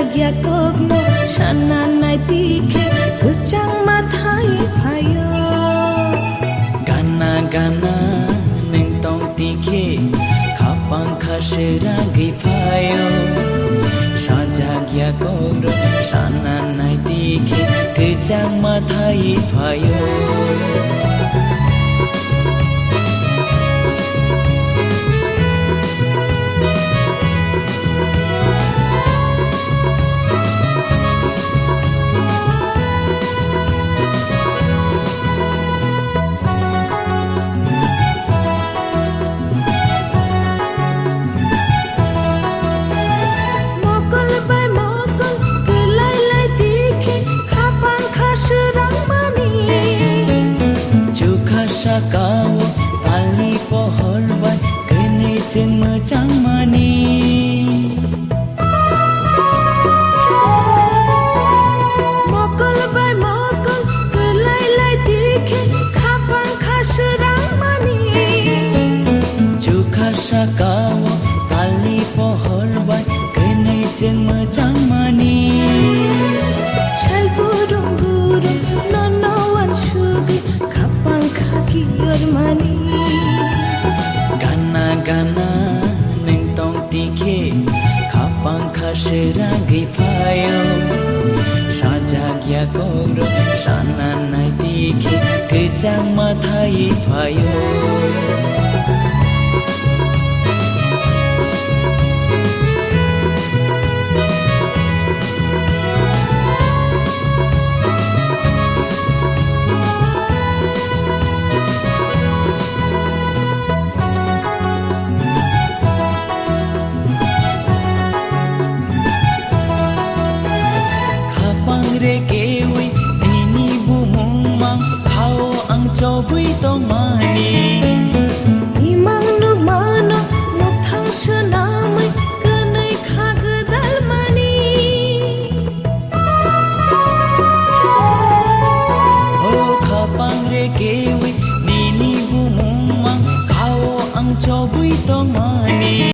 Sajagya kogno shananay tikhe Gucang mathai phayo Gana gana neng tong tikhe Khapang khasiragi phayo Sajagya kogno shananay tikhe Gucang mathai phayo Kawo tali pohor bai kene jeng mejang mani Mokol bai mokol kelai lai tikhe khapang khasrang mani Jukha kawo tali pohor bai kene jeng mejang mani Shal burung burung nonowan sugi khapang kior mani Gana gana neng tong tikhe khapang khasiragi phayo Sajagya kogno shananay tikhe Gucang mathai phayo Re kewi nini bumung mang hao ang chobui to mani Imang nu mano nu thang sunamai kanai khag dal mani O khapang re kewi nini bumung mang hao ang chobui to mani